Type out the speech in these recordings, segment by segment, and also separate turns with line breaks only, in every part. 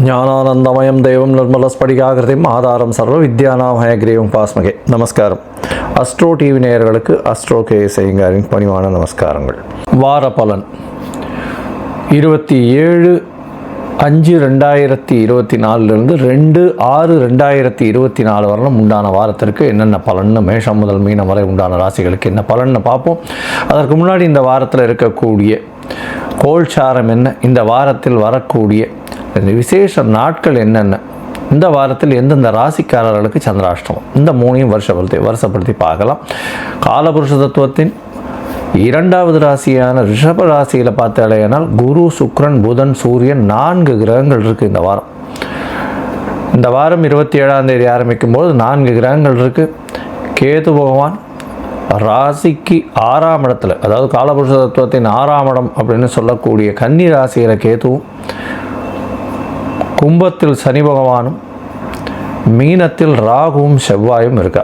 ஞானானந்தமயம் தெய்வம் நிர்மலஸ்படிகாகிருதிம் ஆதாரம் சர்வ வித்யானாமயக்ரீவம் பாஸ்மகே. நமஸ்காரம். அஸ்ட்ரோ டிவி நேயர்களுக்கு அஸ்ட்ரோ கே செய்யுங்காரின் பணிவான நமஸ்காரங்கள். வார பலன் 27/5/2024 2/6/2024 வரலும் உண்டான வாரத்திற்கு என்னென்ன பலன்னு மேஷம் முதல் மீனம் வரை உண்டான ராசிகளுக்கு என்ன பலன்னு பார்ப்போம். அதற்கு முன்னாடி இந்த வாரத்தில் இருக்கக்கூடிய கோல்சாரம் என்ன, இந்த வாரத்தில் வரக்கூடிய விசேஷ நாட்கள் என்னென்ன, இந்த வாரத்தில் எந்தெந்த ராசிக்காரர்களுக்கு சந்திராஷ்டமம், இந்த மூணையும் வருஷப்படுத்தி பார்க்கலாம். காலபுருஷ தத்துவத்தின் 2வது ராசியான ரிஷப ராசியில் பார்த்தாலேனால் குரு, சுக்கிரன், புதன், சூரியன் 4 கிரகங்கள் இருக்குது இந்த வாரம். இந்த வாரம் 27ஆம் தேதி ஆரம்பிக்கும் போது 4 கிரகங்கள் இருக்குது. கேது பகவான் ராசிக்கு 6ஆம் இடத்துல, அதாவது காலபுருஷ தத்துவத்தின் 6ஆம் இடம் அப்படின்னு சொல்லக்கூடிய கன்னி ராசியில் கேதுவும், கும்பத்தில் சனி பகவானும், மீனத்தில் ராகுவும் செவ்வாயும் இருக்கா.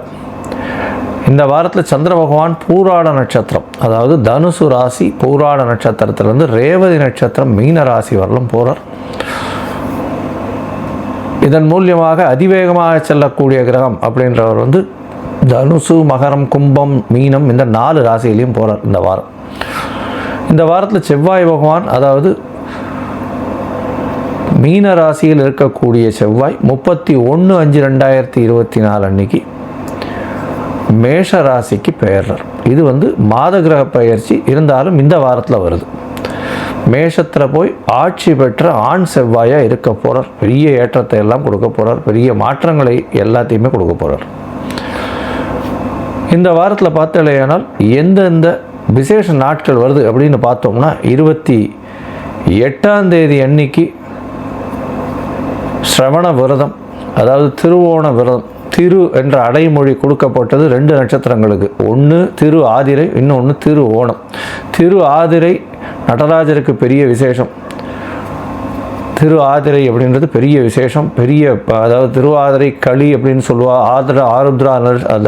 இந்த வாரத்தில் சந்திர பகவான் பூராட நட்சத்திரம், அதாவது தனுசு ராசி பூராட நட்சத்திரத்திலிருந்து ரேவதி நட்சத்திரம் மீன ராசி வரலும் போகிறார். இதன் மூலியமாக அதிவேகமாக செல்லக்கூடிய கிரகம் அப்படின்றவர் தனுசு, மகரம், கும்பம், மீனம் இந்த 4 ராசியிலையும் போகிறார் இந்த வாரம். இந்த வாரத்தில் செவ்வாய் பகவான், அதாவது மீன ராசியில் இருக்கக்கூடிய செவ்வாய் 31/5/2024 அன்னைக்கு மேஷ ராசிக்கு பெயர்றார். இது மாத கிரக பயிற்சி இருந்தாலும் இந்த வாரத்தில் வருது. மேஷத்தில் போய் ஆட்சி பெற்ற ஆண் செவ்வாயாக இருக்க போகிறார். பெரிய ஏற்றத்தை எல்லாம் கொடுக்க போகிறார். பெரிய மாற்றங்களை எல்லாத்தையுமே கொடுக்க போகிறார். இந்த வாரத்தில் பார்த்தாலேயானால் எந்தெந்த விசேஷ நாட்கள் வருது அப்படின்னு பார்த்தோம்னா 28ஆம் தேதி அன்னைக்கு ஸ்ரவண விரதம், அதாவது திருவோண விரதம். திரு என்ற அடைமொழி கொடுக்கப்பட்டது 2 நட்சத்திரங்களுக்கு. ஒன்று திரு ஆதிரை, இன்னொன்று திரு ஓணம். திரு ஆதிரை நடராஜருக்கு பெரிய விசேஷம். திரு ஆதிரை அப்படின்றது பெரிய விசேஷம். அதாவது திருவாதிரை களி அப்படின்னு சொல்லுவா. ஆருத்ரா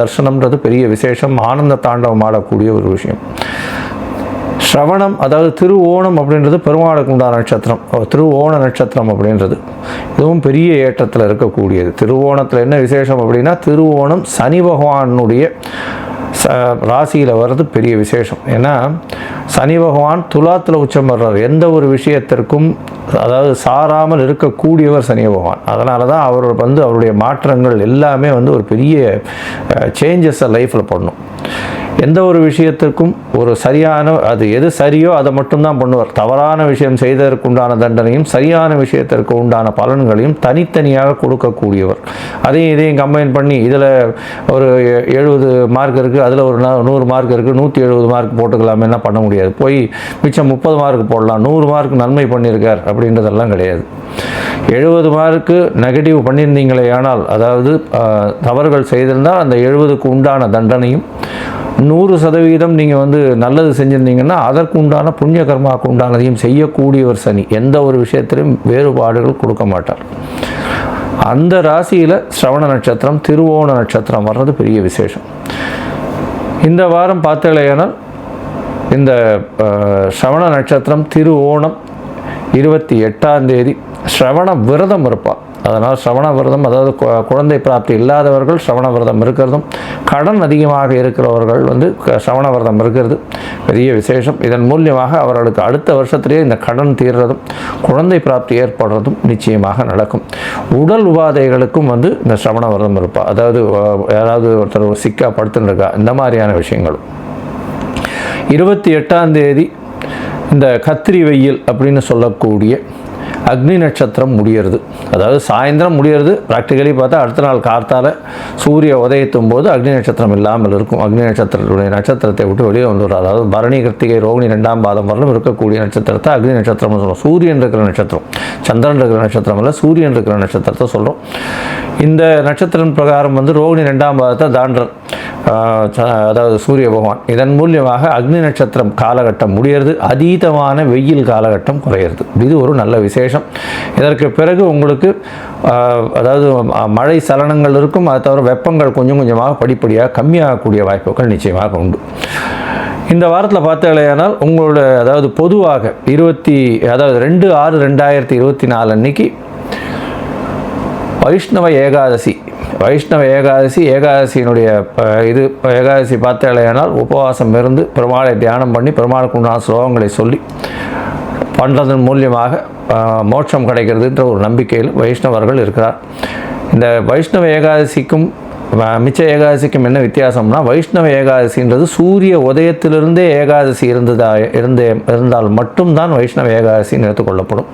தர்சனம்ன்றது பெரிய விசேஷம். ஆனந்த தாண்டவம் ஆடக்கூடிய ஒரு விஷயம். ஸ்ரவணம், அதாவது திருவோணம் அப்படின்றது பெருமாளுக்கு உண்டான நட்சத்திரம். திருவோண நட்சத்திரம் அப்படின்றது இதுவும் பெரிய ஏற்றத்தில் இருக்கக்கூடியது. திருவோணத்தில் என்ன விசேஷம் அப்படின்னா, திருவோணம் சனி பகவானுடைய ராசியில் வர்றது பெரிய விசேஷம். ஏன்னா சனி பகவான் துலாத்தில் உச்சம் வர்றார். எந்த ஒரு விஷயத்திற்கும் அதாவது சாராமல் இருக்கக்கூடியவர் சனி பகவான். அதனால தான் அவர் அவருடைய மாற்றங்கள் எல்லாமே ஒரு பெரிய சேஞ்சஸை லைஃப்பில் பண்ணும். எந்த ஒரு விஷயத்திற்கும் ஒரு சரியான, அது எது சரியோ அதை மட்டும்தான் பண்ணுவார். தவறான விஷயம் செய்ததற்கு உண்டான தண்டனையும் சரியான விஷயத்திற்கு உண்டான பலன்களையும் தனித்தனியாக கொடுக்கக்கூடியவர். அதையும் இதையும் கம்பைன் பண்ணி இதில் ஒரு 70 மார்க் இருக்குது, அதில் ஒரு 100 மார்க் இருக்குது, 170 மார்க் போட்டுக்கலாம், என்ன பண்ண முடியாது. போய் மிச்சம் 30 மார்க் போடலாம். 100 மார்க் நன்மை பண்ணியிருக்கார் அப்படின்றதெல்லாம் கிடையாது. 70 மார்க்கு நெகட்டிவ் பண்ணியிருந்தீங்களே ஆனால், அதாவது தவறுகள் செய்திருந்தால் அந்த 70க்கு உண்டான தண்டனையும், 100% நீங்கள் நல்லது செஞ்சுருந்தீங்கன்னா அதற்கு உண்டான புண்ணிய கர்மாவுக்கு உண்டானதையும் செய்யக்கூடியவர் சனி. எந்த ஒரு விஷயத்திலும் வேறுபாடுகள் கொடுக்க மாட்டார். அந்த ராசியில் ஸ்ரவண நட்சத்திரம், திருவோண நட்சத்திரம் வர்றது பெரிய விசேஷம். இந்த வாரம் பார்த்தலையானால் இந்த ஸ்ரவண நட்சத்திரம் திருவோணம் 28ஆம் தேதி ஸ்ரவண விரதம் இருப்பார். அதனால் ஸ்ரவண விரதம், அதாவது குழந்தை பிராப்தி இல்லாதவர்கள் ஸ்ரவண விரதம் இருக்கிறதும், கடன் அதிகமாக இருக்கிறவர்கள் ஸ்ரவண விரதம் இருக்கிறது பெரிய விசேஷம். இதன் மூலியமாக அவர்களுக்கு அடுத்த வருஷத்திலேயே இந்த கடன் தீர்றதும் குழந்தை பிராப்தி ஏற்படுறதும் நிச்சயமாக நடக்கும். உடல் உபாதைகளுக்கும் இந்த ஸ்ரவண விரதம் இருப்பார். அதாவது யாராவது ஒருத்தர் சிக்கா படுத்துன்னு இருக்கா, இந்த மாதிரியான விஷயங்களும். 28ஆம் தேதி இந்த கத்திரி வெயில் அப்படின்னு சொல்லக்கூடிய அக்னி நட்சத்திரம் முடியறது. அதாவது சாயந்தரம் முடியறது. ப்ராக்டிக்கலி பார்த்தா அடுத்த நாள் கார்த்தால சூரிய உதயத்தும் போது அக்னி நட்சத்திரம் இல்லாமல் இருக்கும். அக்னி நட்சத்திரத்தை விட்டு வெளியே வந்துடும். அதாவது பரணி, கிருத்திகை, ரோகிணி 2ஆம் பாதம் வரலும் இருக்கக்கூடிய நட்சத்திரத்தை அக்னி நட்சத்திரம்னு சொல்கிறோம். சூரியன் இருக்கிற நட்சத்திரம், சந்திரன் இருக்கிற நட்சத்திரம் இல்லை, சூரியன் இருக்கிற நட்சத்திரத்தை சொல்கிறோம். இந்த நட்சத்திரம் பிரகாரம் ரோகிணி 2ஆம் பாதத்தை தாண்டர், அதாவது சூரிய பகவான். இதன் மூலியமாக அக்னி நட்சத்திரம் காலகட்டம் முடியறது. அதீதமான வெயில் காலகட்டம் குறையிறது. இது ஒரு நல்ல விசேஷம். இதற்கு பிறகு உங்களுக்கு அதாவது மழை சலனங்கள் இருக்கும். அதை தவிர வெப்பங்கள் கொஞ்சம் கொஞ்சமாக படிப்படியாக கம்மியாகக்கூடிய வாய்ப்புகள் நிச்சயமாக உண்டு. இந்த வாரத்தில் பார்த்தாலேயானால் உங்களோட, அதாவது பொதுவாக 2/6/2024 அன்னைக்கு வைஷ்ணவ ஏகாதசி. வைஷ்ணவ ஏகாதசி, ஏகாதசியினுடைய ஏகாதசி பார்த்தாலேயானால் உபவாசம் இருந்து பெருமாளை தியானம் பண்ணி பெருமாளுக்கு உண்டான ஸ்லோகங்களை சொல்லி பண்ணுறதன் மூலியமாக மோட்சம் கிடைக்கிறதுன்ற ஒரு நம்பிக்கையில் வைஷ்ணவர்கள் இருக்கிறார். இந்த வைஷ்ணவ ஏகாதசிக்கும் மிச்ச ஏகாதசிக்கும் என்ன வித்தியாசம்னா, வைஷ்ணவ ஏகாதசின்றது சூரிய உதயத்திலிருந்தே ஏகாதசி இருந்தால் மட்டும்தான் வைஷ்ணவ ஏகாதசின்னு எடுத்துக்கொள்ளப்படும்.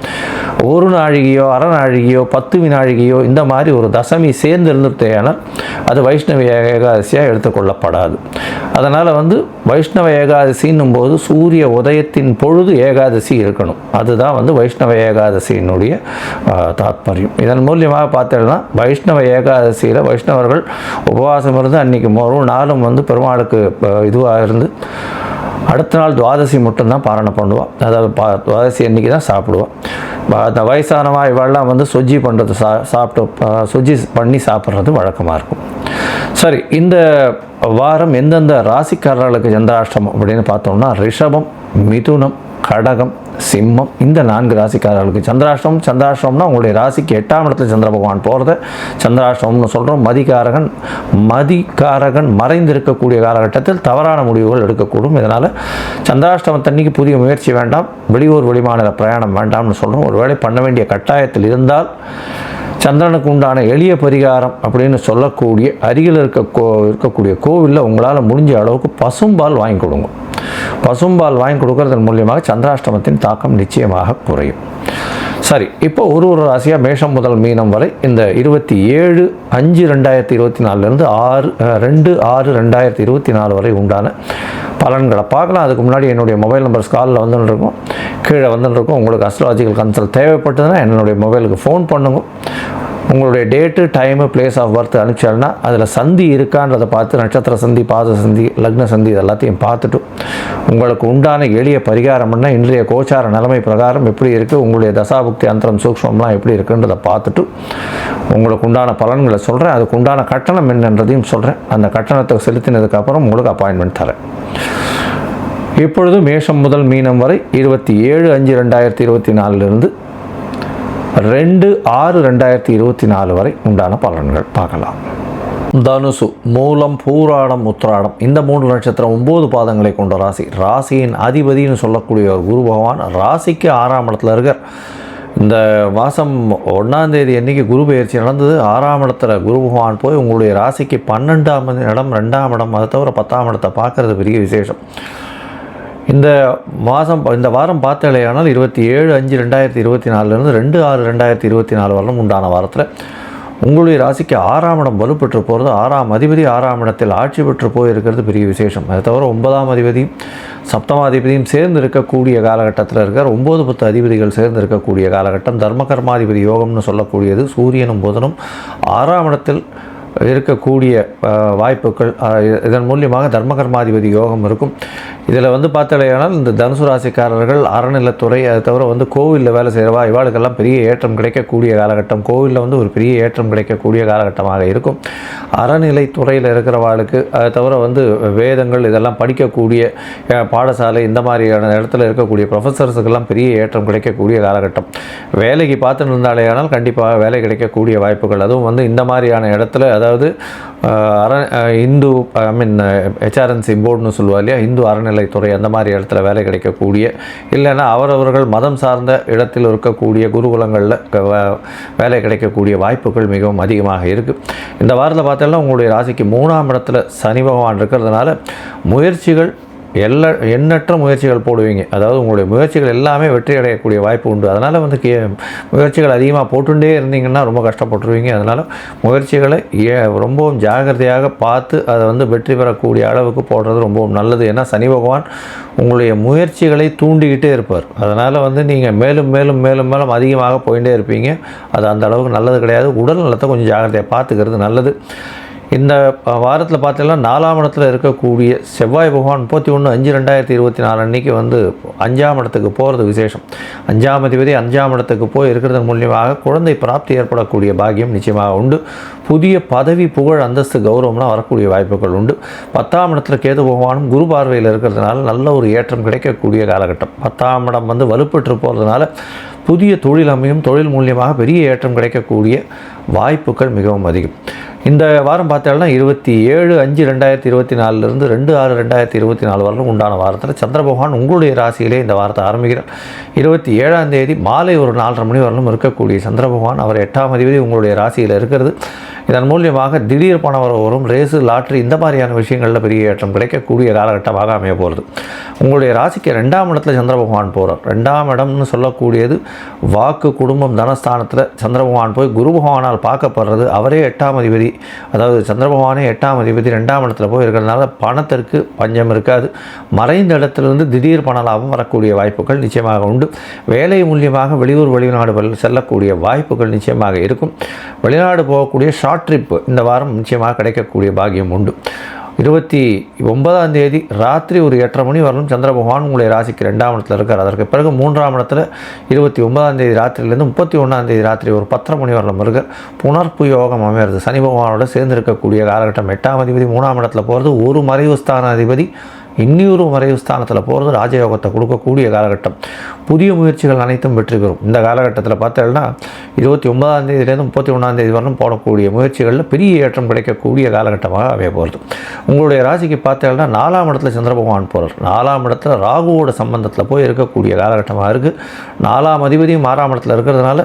ஒரு நாழிகையோ அரை நாழிகையோ 10 வினாழிகையோ இந்த மாதிரி ஒரு தசமி சேர்ந்து இருந்துட்டேனால் அது வைஷ்ணவ ஏகாதசியாக எடுத்துக்கொள்ளப்படாது. அதனால் வைஷ்ணவ ஏகாதசின்னும் போது சூரிய உதயத்தின் பொழுது ஏகாதசி இருக்கணும். அதுதான் வைஷ்ணவ ஏகாதசியினுடைய தாத்பரியம். இதன் மூலியமாக பார்த்தீங்கன்னா வைஷ்ணவ ஏகாதசியில் வைஷ்ணவர்கள் உபவாசம் இருந்து அன்றைக்கி ஒரு நாளும் பெருமாளுக்கு இதுவாக இருந்து அடுத்த நாள் துவாதசி மட்டும்தான் பாரணம் பண்ணுவான். அதாவது துவாதசி அன்றைக்கி தான் சாப்பிடுவான். அந்த வயசானவா இவெல்லாம் சொஜ்ஜி பண்ணுறது சாப்பிட்டு சொஜ்ஜி பண்ணி சாப்பிட்றது வழக்கமாக இருக்கும். சரி, இந்த வாரம் எந்தெந்த ராசிக்காரர்களுக்கு சந்திராஷ்டமம் அப்படின்னு பார்த்தோம்னா, ரிஷபம், மிதுனம், கடகம், சிம்மம், இந்த 4 ராசிக்காரர்களுக்கு சந்திராஷ்டமம்னா உங்களுடைய ராசிக்கு 8ஆம் இடத்துல சந்திர பகவான் போகிறத சந்திராஷ்டமம்னு சொல்கிறோம். மதிகாரகன் மறைந்திருக்கக்கூடிய காலகட்டத்தில் தவறான முடிவுகள் எடுக்கக்கூடும். இதனால் சந்திராஷ்டமத்தன்னைக்கு புதிய முயற்சி வேண்டாம், வெளியூர் வெளிமாநில பிரயாணம் வேண்டாம்னு சொல்கிறோம். ஒருவேளை பண்ண வேண்டிய கட்டாயத்தில் இருந்தால் சந்திரனுக்கு உண்டான எளிய பரிகாரம் அப்படின்னு சொல்லக்கூடிய அருகில் இருக்கக்கூடிய கோவிலில் உங்களால் முடிஞ்ச அளவுக்கு பசும்பால் வாங்கி கொடுங்க. பசும்பால் வாங்கி கொடுக்கறதன் மூலியமாக சந்திராஷ்டமத்தின் தாக்கம் நிச்சயமாக குறையும். சரி, இப்போ ஒரு ராசியாக மேஷம் முதல் மீனம் வரை இந்த 27/5/2024 2/6/2024 வரை உண்டான பலன்களை பார்க்கலாம். அதுக்கு முன்னாடி என்னுடைய மொபைல் நம்பர் ஸ்காலில் வந்துருக்கும், கீழே வந்துருக்கும். உங்களுக்கு அஸ்ட்ராலஜிக்கல் கன்சல்ட் தேவைப்பட்டதுன்னா என்னுடைய மொபைலுக்கு ஃபோன் பண்ணுங்க. உங்களுடைய date, time, place of birth அனுப்பிச்சாலுன்னா அதில் சந்தி இருக்கான்றதை பார்த்து, நட்சத்திர சந்தி, பாத சந்தி, லக்ன சந்தி இது எல்லாத்தையும் பார்த்துட்டு உங்களுக்கு உண்டான எளிய பரிகாரம்னா இன்றைய கோச்சார நிலைமை பிரகாரம் எப்படி இருக்குது, உங்களுடைய தசாபுக்தி அந்தரம் சூக்ஷ்மம்லாம் எப்படி இருக்குன்றதை பார்த்துட்டு உங்களுக்கு உண்டான பலன்களை சொல்கிறேன். அதுக்கு உண்டான கட்டணம் என்னன்றதையும் சொல்கிறேன். அந்த கட்டணத்தை செலுத்தினதுக்கப்புறம் உங்களுக்கு அப்பாயின்மெண்ட் தரேன். இப்பொழுது மேஷம் முதல் மீனம் வரை 27/5/2024 2/6/2024 வரை உண்டான பலன்கள் பார்க்கலாம். தனுசு, மூலம், பூராடம், உத்திராடம் இந்த 3 நட்சத்திரம் 9 பாதங்களை கொண்ட ராசி. ராசியின் அதிபதினு சொல்லக்கூடிய ஒரு குரு பகவான் ராசிக்கு 6ஆம் இடத்துல இருக்கார். இந்த மாதம் 1ஆம் தேதி அன்றைக்கி குரு பயிற்சி நடந்தது. 6ஆம் இடத்துல குரு பகவான் போய் உங்களுடைய ராசிக்கு 12ஆம் இடம், 2ஆம் இடம், அதை தவிர 10ஆம் இடத்தை பார்க்குறது பெரிய விசேஷம். இந்த வாரம் பார்த்தாலேயானால் 27/5/2024 2/6/2024 வரலும் உண்டான வாரத்தில் உங்களுடைய ராசிக்கு 6ஆம் இடம் வலுப்பெற்று போகிறது. 6ஆம் அதிபதி 6ஆம் இடத்தில் ஆட்சி பெற்று போயிருக்கிறது பெரிய விசேஷம். அதை தவிர 9ஆம் அதிபதியும் 7ஆம் அதிபதியும் சேர்ந்து இருக்கக்கூடிய காலகட்டத்தில் இருக்கார். 9, 10 அதிபதிகள் சேர்ந்து இருக்கக்கூடிய காலகட்டம். தர்மகர்மாதிபதி யோகம்னு சொல்லக்கூடியது சூரியனும் புதனும் 6ஆம் இடத்தில் இருக்கக்கூடிய வாய்ப்புகள். இதன் மூலியமாக தர்மகர்மாதிபதி யோகம் இருக்கும். இதில் பார்த்தாலேயானால் இந்த தனுசு ராசிக்காரர்கள் அறநிலைத்துறை, அதை தவிர கோவிலில் வேலை செய்கிறவா இவாளுக்கெல்லாம் பெரிய ஏற்றம் கிடைக்கக்கூடிய காலகட்டம். கோவிலில் ஒரு பெரிய ஏற்றம் கிடைக்கக்கூடிய காலகட்டமாக இருக்கும். அறநிலைத்துறையில் இருக்கிறவாளுக்கு, அதை தவிர வேதங்கள் இதெல்லாம் படிக்கக்கூடிய பாடசாலை இந்த மாதிரியான இடத்துல இருக்கக்கூடிய ப்ரொஃபஸர்ஸுக்கெல்லாம் பெரிய ஏற்றம் கிடைக்கக்கூடிய காலகட்டம். வேலைக்கு பார்த்துட்டு இருந்தாலேயானால் கண்டிப்பாக வேலை கிடைக்கக்கூடிய வாய்ப்புகள். அதுவும் இந்த மாதிரியான இடத்துல, அதாவது இந்து ஹெச்ஆர்என்சி போர்டுன்னு சொல்லுவா இல்லையா, இந்து அறநிலைத்துறை அந்த மாதிரி இடத்துல வேலை கிடைக்கக்கூடிய, இல்லைன்னா அவரவர்கள் மதம் சார்ந்த இடத்தில் இருக்கக்கூடிய குருகுலங்களில் வேலை கிடைக்கக்கூடிய வாய்ப்புகள் மிகவும் அதிகமாக இருக்குது. இந்த வாரத்தில் பார்த்தோம்னா உங்களுடைய ராசிக்கு 3ஆம் இடத்துல சனி பகவான் இருக்கிறதுனால முயற்சிகள் எண்ணற்ற முயற்சிகள் போடுவீங்க. அதாவது உங்களுடைய முயற்சிகள் எல்லாமே வெற்றி அடையக்கூடிய வாய்ப்பு உண்டு. அதனால் முயற்சிகள் அதிகமாக போட்டுட்டே இருந்தீங்கன்னா ரொம்ப கஷ்டப்பட்டுருவீங்க. அதனால் முயற்சிகளை ரொம்பவும் ஜாகிரதையாக பார்த்து அதை வெற்றி பெறக்கூடிய அளவுக்கு போடுறது ரொம்பவும் நல்லது. ஏன்னா சனி பகவான் உங்களுடைய முயற்சிகளை தூண்டிக்கிட்டே இருப்பார். அதனால் நீங்கள் மேலும் மேலும் மேலும் மேலும் அதிகமாக போயிட்டே இருப்பீங்க. அது அந்த அளவுக்கு நல்லது கிடையாது. உடல் நலத்தை கொஞ்சம் ஜாகிரதையாக பார்த்துக்கிறது நல்லது. இந்த வாரத்தில் பார்த்தீங்கன்னா 4ஆம் இடத்துல இருக்கக்கூடிய செவ்வாய் பகவான் 31/5/2024 அன்றைக்கி வந்து 5ஆம் இடத்துக்கு போகிறது விசேஷம். 5ஆம் அதிபதி 5ஆம் இடத்துக்கு போய் இருக்கிறதன் மூலியமாக குழந்தை பிராப்தி ஏற்படக்கூடிய பாக்கியம் நிச்சயமாக உண்டு. புதிய பதவி, புகழ், அந்தஸ்து, கௌரவம்லாம் வரக்கூடிய வாய்ப்புகள் உண்டு. 10ஆம் இடத்துல கேது பகவானும் குரு பார்வையில் இருக்கிறதுனால நல்ல ஒரு ஏற்றம் கிடைக்கக்கூடிய காலகட்டம். 10ஆம் இடம் வந்து வலுப்பெற்று போகிறதுனால புதிய தொழில் அமையும், தொழில் மூலியமாக பெரிய ஏற்றம் கிடைக்கக்கூடிய வாய்ப்புகள் மிகவும் அதிகம். இந்த வாரம் பார்த்தோம்னா 27/5/2024 2/6/2024 வரலும் உண்டான வாரத்தில் சந்திர பகவான் உங்களுடைய ராசியிலே இந்த வாரத்தை ஆரம்பிக்கிறார். 27ஆம் தேதி மாலை ஒரு 4:30 மணி வரலும் இருக்கக்கூடிய சந்திர பகவான் அவர் 8ஆம் அதிபதி உங்களுடைய ராசியில் இருக்கிறது. இதன் மூலியமாக திடீர் பண வரும், ரேஸு, லாட்ரி இந்த மாதிரியான விஷயங்களில் பெரிய ஏற்றம் கிடைக்கக்கூடிய காலகட்டமாக அமைய போகிறது. உங்களுடைய ராசிக்கு 2ஆம் இடத்துல சந்திர பகவான் போகிறார். 2ஆம் இடம்னு சொல்லக்கூடியது வாக்கு, குடும்பம், தனஸ்தானத்தில் சந்திர பகவான் போய் குரு பகவானால் பார்க்கப்படுறது. அவரே 8ஆம் அதிபதி, அதாவது சந்திர பகவானே 8ஆம் அதிபதி 2ஆம் இடத்துல போய் இருக்கிறதுனால பணத்திற்கு பஞ்சம் இருக்காது. மறைந்த இடத்திலிருந்து திடீர் பண லாபம் வரக்கூடிய வாய்ப்புகள் நிச்சயமாக உண்டு. வேலை மூலியமாக வெளியூர் வெளிநாடுகள் செல்லக்கூடிய வாய்ப்புகள் நிச்சயமாக இருக்கும். வெளிநாடு போகக்கூடிய ஷார்ட் ட்ரிப் இந்த வாரம் நிச்சயமாக கிடைக்கக்கூடிய பாக்கியம் உண்டு. 29ஆம் தேதி ராத்திரி ஒரு 8:30 மணி வரலும் சந்திர பகவான் உங்களுடைய ராசிக்கு 2ஆம் இடத்துல இருக்கார். அதற்கு பிறகு 3ஆம் இடத்துல 29ஆம் தேதி ராத்திரியிலேருந்து 31ஆம் தேதி ராத்திரி ஒரு 10:30 மணி வரலும் இருக்க புனர்ப்பு யோகம் அமையிறது. சனி பகவானோட சேர்ந்து இருக்கக்கூடிய காலகட்டம். 8ஆம் அதிபதி 3ஆம் இடத்துல போகிறது, ஒரு மறைவு ஸ்தான அதிபதி இன்னொரு மறைவு ஸ்தானத்தில் போகிறது ராஜயோகத்தை கொடுக்கக்கூடிய காலகட்டம். புதிய முயற்சிகள் அனைத்தும் வெற்றி பெறும். இந்த காலகட்டத்தில் பார்த்தோம்னா 29ஆம் தேதியிலேருந்து 31ஆம் தேதி வரலும் போடக்கூடிய முயற்சிகளில் பெரிய ஏற்றம் கிடைக்கக்கூடிய காலகட்டமாக அமைய போகிறது. உங்களுடைய ராசிக்கு பார்த்தோம்னா 4ஆம் இடத்துல சந்திர பகவான் போகிறார். 4ஆம் இடத்துல ராகுவோட சம்பந்தத்தில் போய் இருக்கக்கூடிய காலகட்டமாக இருக்குது. 4ஆம் அதிபதியும் 6ஆம் இடத்துல இருக்கிறதுனால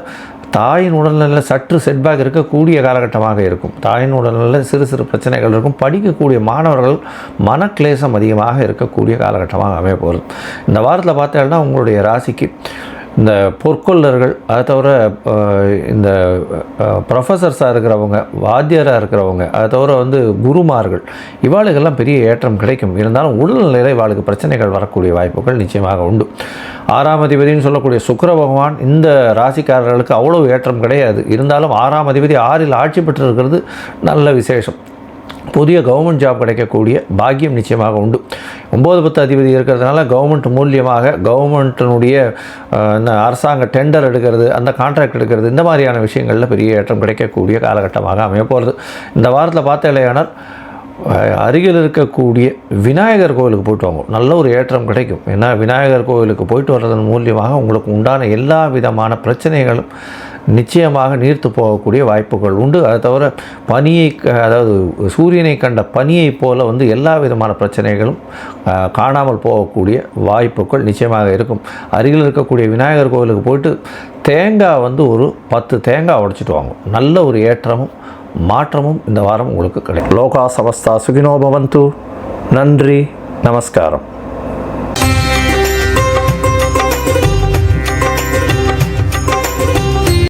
தாயின் உடல்நிலையில் சற்று செட்பேக் இருக்கக்கூடிய காலகட்டமாக இருக்கும். தாயின் உடல்நிலையில் சிறு சிறு பிரச்சனைகள் இருக்கும். படிக்கக்கூடிய மாணவர்கள் மனக்லேசம் அதிகமாக இருக்கக்கூடிய காலகட்டமாக அமைய போகிறது. இந்த வாரத்தில் பார்த்தோம்னா உங்களுடைய ராசிக்கு இந்த பொற்கொள்ளர்கள், அதை தவிர இந்த ப்ரொஃபஸர்ஸாக இருக்கிறவங்க, வாத்தியராக இருக்கிறவங்க, அதை தவிர வந்து குருமார்கள், இவாளுக்கெல்லாம் பெரிய ஏற்றம் கிடைக்கும். இருந்தாலும் உடல்நிலையில் இவாளுக்கு பிரச்சனைகள் வரக்கூடிய வாய்ப்புகள் நிச்சயமாக உண்டு. 6ஆம் அதிபதினு சொல்லக்கூடிய சுக்கிர பகவான் இந்த ராசிக்காரர்களுக்கு அவ்வளோ ஏற்றம் கிடையாது. இருந்தாலும் 6ஆம் அதிபதி 6இல் ஆட்சி பெற்று இருக்கிறது நல்ல விசேஷம். புதிய கவர்மெண்ட் ஜாப் கிடைக்கக்கூடிய பாக்கியம் நிச்சயமாக உண்டு. 9-10 அதிபதி இருக்கிறதுனால கவர்மெண்ட் மூலியமாக கவர்மெண்ட்டினுடைய அரசாங்க டெண்டர் எடுக்கிறது, அந்த கான்ட்ராக்ட் எடுக்கிறது, இந்த மாதிரியான விஷயங்களில் பெரிய ஏற்றம் கிடைக்கக்கூடிய காலகட்டமாக அமைய போகிறது. இந்த வாரத்தில் பார்த்த இல்லையானால் அருகில் இருக்கக்கூடிய விநாயகர் கோவிலுக்கு போய்ட்டு வாங்க, நல்ல ஒரு ஏற்றம் கிடைக்கும். ஏன்னா விநாயகர் கோவிலுக்கு போயிட்டு வர்றதன் மூலியமாக உங்களுக்கு உண்டான எல்லா விதமான பிரச்சனைகளும் நிச்சயமாக நீர்த்து போகக்கூடிய வாய்ப்புகள் உண்டு. அதை தவிர பனியை, அதாவது சூரியனை கண்ட பனியை போல வந்து எல்லா விதமான பிரச்சனைகளும் காணாமல் போகக்கூடிய வாய்ப்புகள் நிச்சயமாக இருக்கும். அருகில் இருக்கக்கூடிய விநாயகர் கோவிலுக்கு போயிட்டு தேங்காய் வந்து ஒரு 10 தேங்காய் உடைச்சிட்டு வாங்க, நல்ல ஒரு ஏற்றமும் மாற்றமும் இந்த வாரம் உங்களுக்கு கிடைக்கும். லோகா சமஸ்தா சுகினோ பவந்து. நன்றி, நமஸ்காரம்.